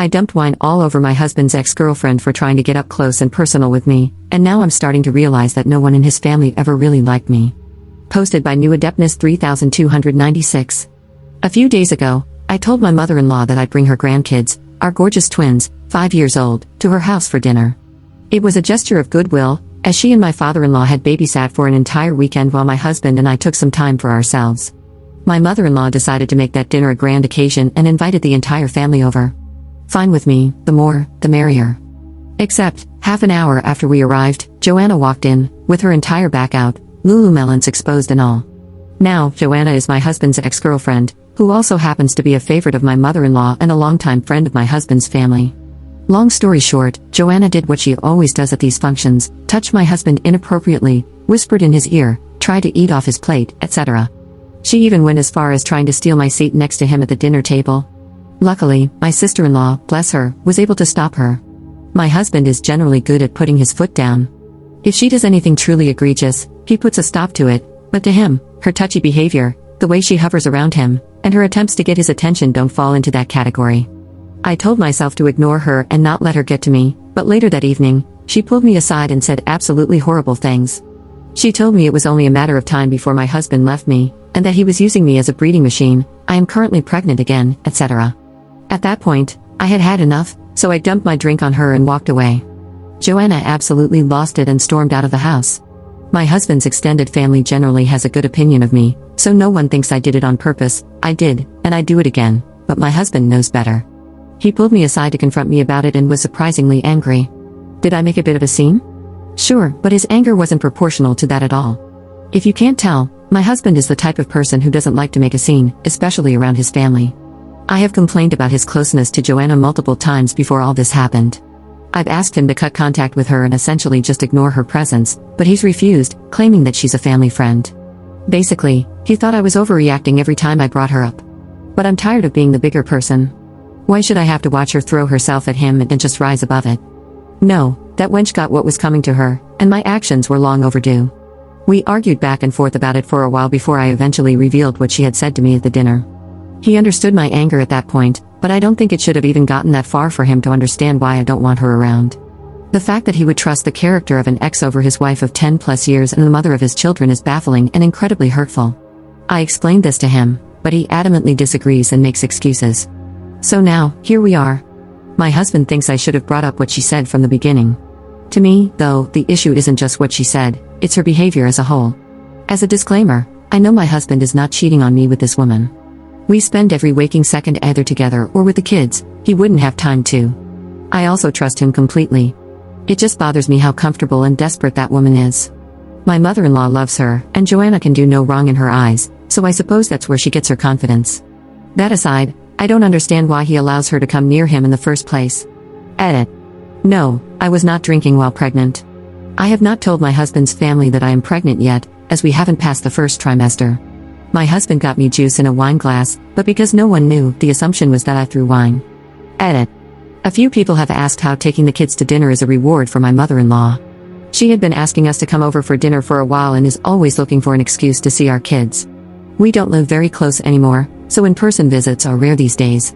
I dumped wine all over my husband's ex-girlfriend for trying to get up close and personal with me, and now I'm starting to realize that no one in his family ever really liked me. Posted by New Adeptness 3296. A few days ago, I told my mother-in-law that I'd bring her grandkids, our gorgeous twins, 5 years old, to her house for dinner. It was a gesture of goodwill, as she and my father-in-law had babysat for an entire weekend while my husband and I took some time for ourselves. My mother-in-law decided to make that dinner a grand occasion and invited the entire family over. Fine with me, the more, the merrier. Except, half an hour after we arrived, Joanna walked in, with her entire back out, Lululemons exposed and all. Now, Joanna is my husband's ex-girlfriend, who also happens to be a favorite of my mother-in-law and a longtime friend of my husband's family. Long story short, Joanna did what she always does at these functions, touched my husband inappropriately, whispered in his ear, tried to eat off his plate, etc. She even went as far as trying to steal my seat next to him at the dinner table. Luckily, my sister-in-law, bless her, was able to stop her. My husband is generally good at putting his foot down. If she does anything truly egregious, he puts a stop to it, but to him, her touchy behavior, the way she hovers around him, and her attempts to get his attention don't fall into that category. I told myself to ignore her and not let her get to me, but later that evening, she pulled me aside and said absolutely horrible things. She told me it was only a matter of time before my husband left me, and that he was using me as a breeding machine, I am currently pregnant again, etc. At that point, I had had enough, so I dumped my drink on her and walked away. Joanna absolutely lost it and stormed out of the house. My husband's extended family generally has a good opinion of me, so no one thinks I did it on purpose. I did, and I'd do it again, but my husband knows better. He pulled me aside to confront me about it and was surprisingly angry. Did I make a bit of a scene? Sure, but his anger wasn't proportional to that at all. If you can't tell, my husband is the type of person who doesn't like to make a scene, especially around his family. I have complained about his closeness to Joanna multiple times before all this happened. I've asked him to cut contact with her and essentially just ignore her presence, but he's refused, claiming that she's a family friend. Basically, he thought I was overreacting every time I brought her up. But I'm tired of being the bigger person. Why should I have to watch her throw herself at him and just rise above it? No, that wench got what was coming to her, and my actions were long overdue. We argued back and forth about it for a while before I eventually revealed what she had said to me at the dinner. He understood my anger at that point, but I don't think it should have even gotten that far for him to understand why I don't want her around. The fact that he would trust the character of an ex over his wife of 10+ years and the mother of his children is baffling and incredibly hurtful. I explained this to him, but he adamantly disagrees and makes excuses. So now, here we are. My husband thinks I should have brought up what she said from the beginning. To me, though, the issue isn't just what she said, it's her behavior as a whole. As a disclaimer, I know my husband is not cheating on me with this woman. We spend every waking second either together or with the kids. He wouldn't have time to. I also trust him completely. It just bothers me how comfortable and desperate that woman is. My mother-in-law loves her, and Joanna can do no wrong in her eyes, so I suppose that's where she gets her confidence. That aside, I don't understand why he allows her to come near him in the first place. Edit. No, I was not drinking while pregnant. I have not told my husband's family that I am pregnant yet, as we haven't passed the first trimester. My husband got me juice in a wine glass, but because no one knew, the assumption was that I threw wine. Edit. A few people have asked how taking the kids to dinner is a reward for my mother-in-law. She had been asking us to come over for dinner for a while and is always looking for an excuse to see our kids. We don't live very close anymore, so in-person visits are rare these days.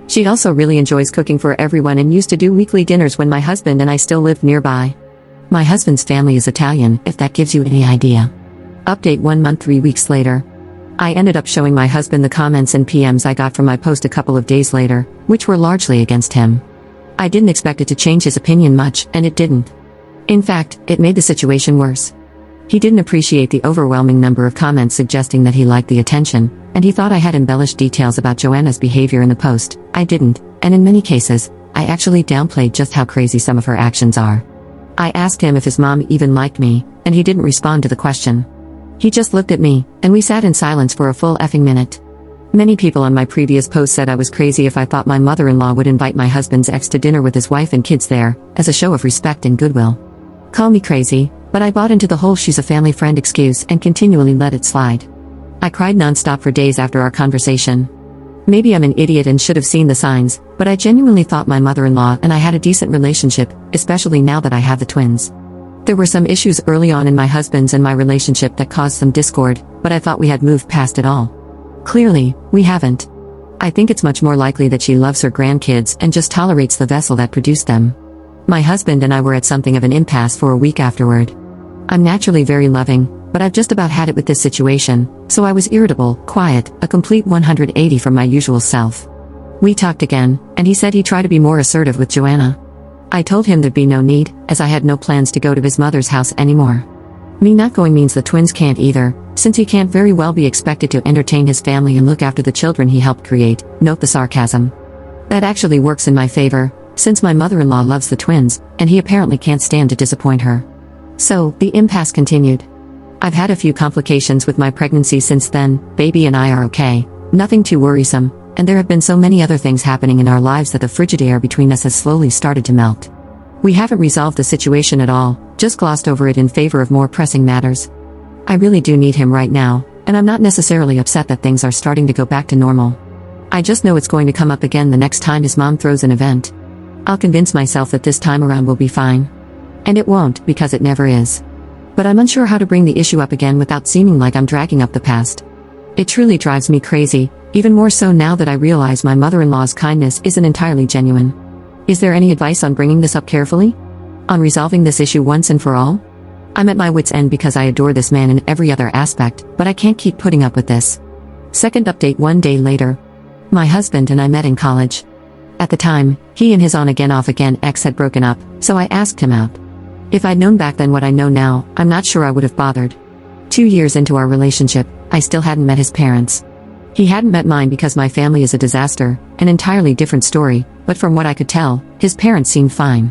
She also really enjoys cooking for everyone and used to do weekly dinners when my husband and I still lived nearby. My husband's family is Italian, if that gives you any idea. Update 1 month 3 weeks later. I ended up showing my husband the comments and PMs I got from my post a couple of days later, which were largely against him. I didn't expect it to change his opinion much, and it didn't. In fact, it made the situation worse. He didn't appreciate the overwhelming number of comments suggesting that he liked the attention, and he thought I had embellished details about Joanna's behavior in the post. I didn't, and in many cases, I actually downplayed just how crazy some of her actions are. I asked him if his mom even liked me, and he didn't respond to the question. He just looked at me, and we sat in silence for a full effing minute. Many people on my previous post said I was crazy if I thought my mother-in-law would invite my husband's ex to dinner with his wife and kids there, as a show of respect and goodwill. Call me crazy, but I bought into the whole she's a family friend excuse and continually let it slide. I cried nonstop for days after our conversation. Maybe I'm an idiot and should have seen the signs, but I genuinely thought my mother-in-law and I had a decent relationship, especially now that I have the twins. There were some issues early on in my husband's and my relationship that caused some discord, but I thought we had moved past it all. Clearly, we haven't. I think it's much more likely that she loves her grandkids and just tolerates the vessel that produced them. My husband and I were at something of an impasse for a week afterward. I'm naturally very loving, but I've just about had it with this situation, so I was irritable, quiet, a complete 180 from my usual self. We talked again, and he said he'd try to be more assertive with Joanna. I told him there'd be no need, as I had no plans to go to his mother's house anymore. Me not going means the twins can't either, since he can't very well be expected to entertain his family and look after the children he helped create. Note the sarcasm. That actually works in my favor, since my mother-in-law loves the twins, and he apparently can't stand to disappoint her. So, the impasse continued. I've had a few complications with my pregnancy since then. Baby and I are okay, nothing too worrisome, and there have been so many other things happening in our lives that the Frigidaire between us has slowly started to melt. We haven't resolved the situation at all, just glossed over it in favor of more pressing matters. I really do need him right now, and I'm not necessarily upset that things are starting to go back to normal. I just know it's going to come up again the next time his mom throws an event. I'll convince myself that this time around will be fine. And it won't, because it never is. But I'm unsure how to bring the issue up again without seeming like I'm dragging up the past. It truly drives me crazy, even more so now that I realize my mother-in-law's kindness isn't entirely genuine. Is there any advice on bringing this up carefully? On resolving this issue once and for all? I'm at my wit's end because I adore this man in every other aspect, but I can't keep putting up with this. Second update 1 day later. My husband and I met in college. At the time, he and his on-again off-again ex had broken up, so I asked him out. If I'd known back then what I know now, I'm not sure I would have bothered. 2 years into our relationship, I still hadn't met his parents. He hadn't met mine because my family is a disaster, an entirely different story, but from what I could tell, his parents seemed fine.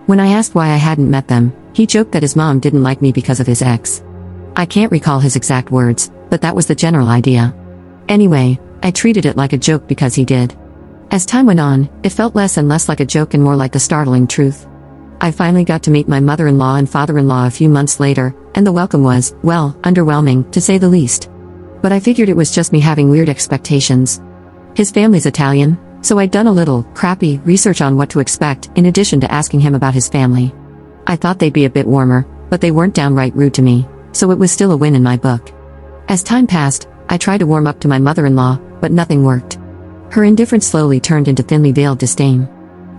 When I asked why I hadn't met them, he joked that his mom didn't like me because of his ex. I can't recall his exact words, but that was the general idea. Anyway, I treated it like a joke because he did. As time went on, it felt less and less like a joke and more like the startling truth. I finally got to meet my mother-in-law and father-in-law a few months later, and the welcome was, well, underwhelming, to say the least. But I figured it was just me having weird expectations. His family's Italian, so I'd done a little, crappy, research on what to expect, in addition to asking him about his family. I thought they'd be a bit warmer, but they weren't downright rude to me, so it was still a win in my book. As time passed, I tried to warm up to my mother-in-law, but nothing worked. Her indifference slowly turned into thinly veiled disdain.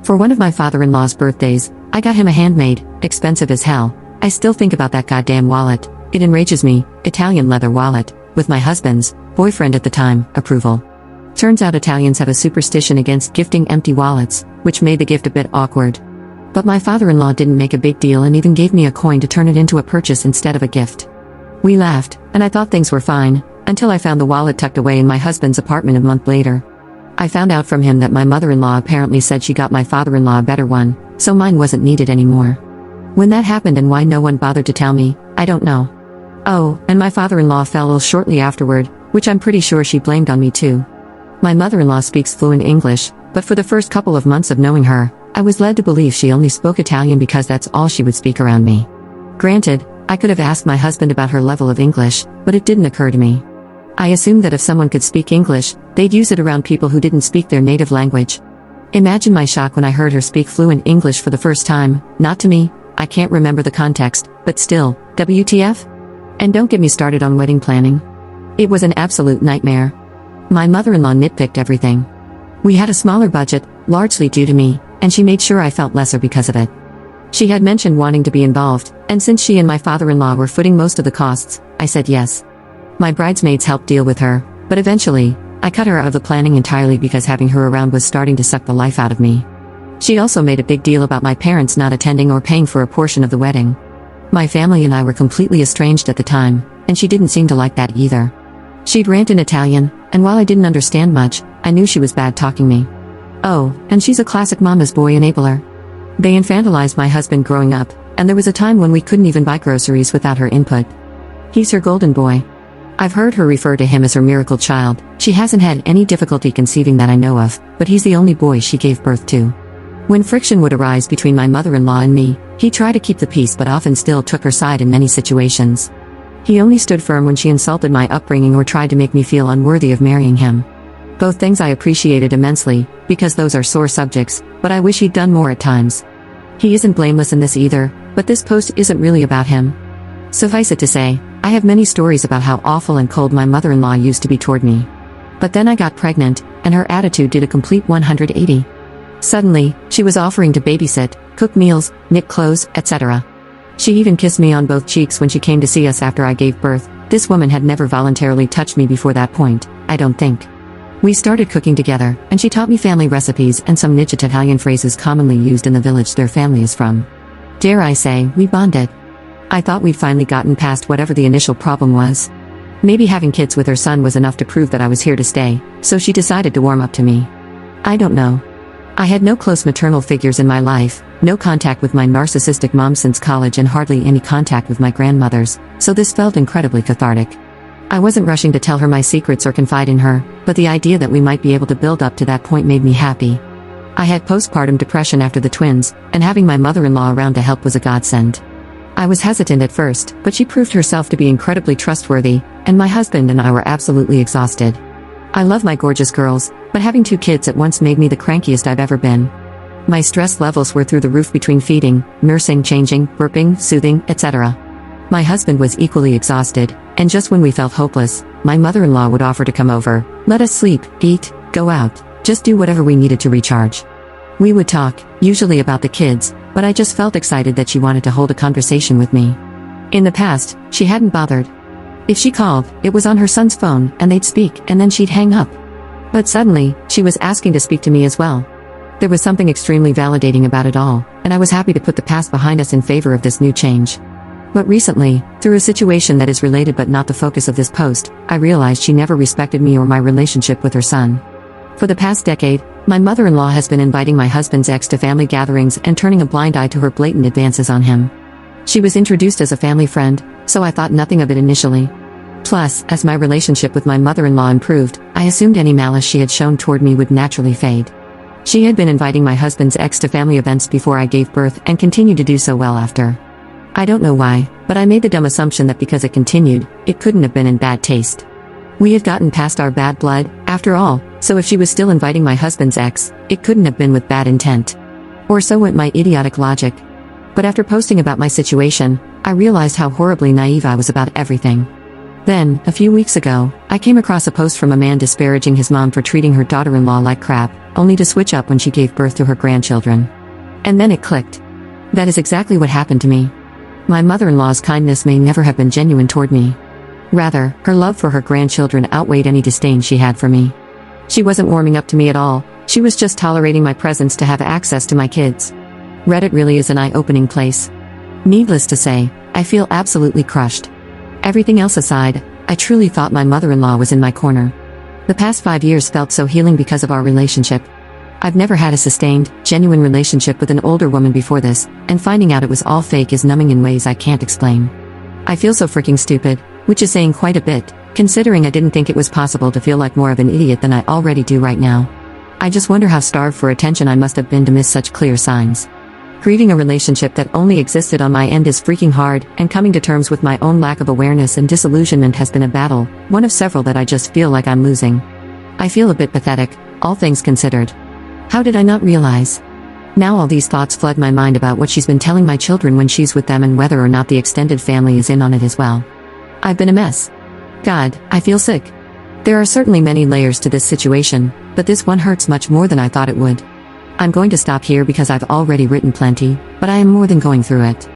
For one of my father-in-law's birthdays, I got him a handmade, expensive as hell, I still think about that goddamn wallet, it enrages me, Italian leather wallet, with my husband's, boyfriend at the time, approval. Turns out Italians have a superstition against gifting empty wallets, which made the gift a bit awkward. But my father-in-law didn't make a big deal and even gave me a coin to turn it into a purchase instead of a gift. We laughed, and I thought things were fine, until I found the wallet tucked away in my husband's apartment a month later. I found out from him that my mother-in-law apparently said she got my father-in-law a better one, so mine wasn't needed anymore. When that happened and why no one bothered to tell me, I don't know. Oh, and my father-in-law fell ill shortly afterward, which I'm pretty sure she blamed on me too. My mother-in-law speaks fluent English, but for the first couple of months of knowing her, I was led to believe she only spoke Italian because that's all she would speak around me. Granted, I could have asked my husband about her level of English, but it didn't occur to me. I assumed that if someone could speak English, they'd use it around people who didn't speak their native language. Imagine my shock when I heard her speak fluent English for the first time, not to me, I can't remember the context, but still, WTF? And don't get me started on wedding planning. It was an absolute nightmare. My mother-in-law nitpicked everything. We had a smaller budget, largely due to me, and she made sure I felt lesser because of it. She had mentioned wanting to be involved, and since she and my father-in-law were footing most of the costs, I said yes. My bridesmaids helped deal with her, but eventually, I cut her out of the planning entirely because having her around was starting to suck the life out of me. She also made a big deal about my parents not attending or paying for a portion of the wedding. My family and I were completely estranged at the time, and she didn't seem to like that either. She'd rant in Italian, and while I didn't understand much, I knew she was bad-talking me. Oh, and she's a classic mama's boy enabler. They infantilized my husband growing up, and there was a time when we couldn't even buy groceries without her input. He's her golden boy. I've heard her refer to him as her miracle child. She hasn't had any difficulty conceiving that I know of, but he's the only boy she gave birth to. When friction would arise between my mother-in-law and me, he tried to keep the peace but often still took her side in many situations. He only stood firm when she insulted my upbringing or tried to make me feel unworthy of marrying him. Both things I appreciated immensely, because those are sore subjects, but I wish he'd done more at times. He isn't blameless in this either, but this post isn't really about him. Suffice it to say, I have many stories about how awful and cold my mother-in-law used to be toward me. But then I got pregnant, and her attitude did a complete 180. Suddenly, she was offering to babysit, cook meals, knit clothes, etc. She even kissed me on both cheeks when she came to see us after I gave birth. This woman had never voluntarily touched me before that point, I don't think. We started cooking together, and she taught me family recipes and some niche Italian phrases commonly used in the village their family is from. Dare I say, we bonded. I thought we'd finally gotten past whatever the initial problem was. Maybe having kids with her son was enough to prove that I was here to stay, so she decided to warm up to me. I don't know. I had no close maternal figures in my life, no contact with my narcissistic mom since college and hardly any contact with my grandmothers, so this felt incredibly cathartic. I wasn't rushing to tell her my secrets or confide in her, but the idea that we might be able to build up to that point made me happy. I had postpartum depression after the twins, and having my mother-in-law around to help was a godsend. I was hesitant at first, but she proved herself to be incredibly trustworthy, and my husband and I were absolutely exhausted. I love my gorgeous girls, but having 2 kids at once made me the crankiest I've ever been. My stress levels were through the roof between feeding, nursing, changing, burping, soothing, etc. My husband was equally exhausted, and just when we felt hopeless, my mother-in-law would offer to come over, let us sleep, eat, go out, just do whatever we needed to recharge. We would talk, usually about the kids, but I just felt excited that she wanted to hold a conversation with me. In the past, she hadn't bothered. If she called, it was on her son's phone, and they'd speak, and then she'd hang up. But suddenly, she was asking to speak to me as well. There was something extremely validating about it all, and I was happy to put the past behind us in favor of this new change. But recently, through a situation that is related but not the focus of this post, I realized she never respected me or my relationship with her son. For the past decade, my mother-in-law has been inviting my husband's ex to family gatherings and turning a blind eye to her blatant advances on him. She was introduced as a family friend, so I thought nothing of it initially. Plus, as my relationship with my mother-in-law improved, I assumed any malice she had shown toward me would naturally fade. She had been inviting my husband's ex to family events before I gave birth and continued to do so well after. I don't know why, but I made the dumb assumption that because it continued, it couldn't have been in bad taste. We had gotten past our bad blood, after all, so if she was still inviting my husband's ex, it couldn't have been with bad intent. Or so went my idiotic logic. But after posting about my situation, I realized how horribly naive I was about everything. Then, a few weeks ago, I came across a post from a man disparaging his mom for treating her daughter-in-law like crap, only to switch up when she gave birth to her grandchildren. And then it clicked. That is exactly what happened to me. My mother-in-law's kindness may never have been genuine toward me. Rather, her love for her grandchildren outweighed any disdain she had for me. She wasn't warming up to me at all, she was just tolerating my presence to have access to my kids. Reddit really is an eye-opening place. Needless to say, I feel absolutely crushed. Everything else aside, I truly thought my mother-in-law was in my corner. The past 5 years felt so healing because of our relationship. I've never had a sustained, genuine relationship with an older woman before this, and finding out it was all fake is numbing in ways I can't explain. I feel so freaking stupid, which is saying quite a bit, considering I didn't think it was possible to feel like more of an idiot than I already do right now. I just wonder how starved for attention I must have been to miss such clear signs. Grieving a relationship that only existed on my end is freaking hard, and coming to terms with my own lack of awareness and disillusionment has been a battle, one of several that I just feel like I'm losing. I feel a bit pathetic, all things considered. How did I not realize? Now all these thoughts flood my mind about what she's been telling my children when she's with them and whether or not the extended family is in on it as well. I've been a mess. God, I feel sick. There are certainly many layers to this situation, but this one hurts much more than I thought it would. I'm going to stop here because I've already written plenty, but I am more than going through it.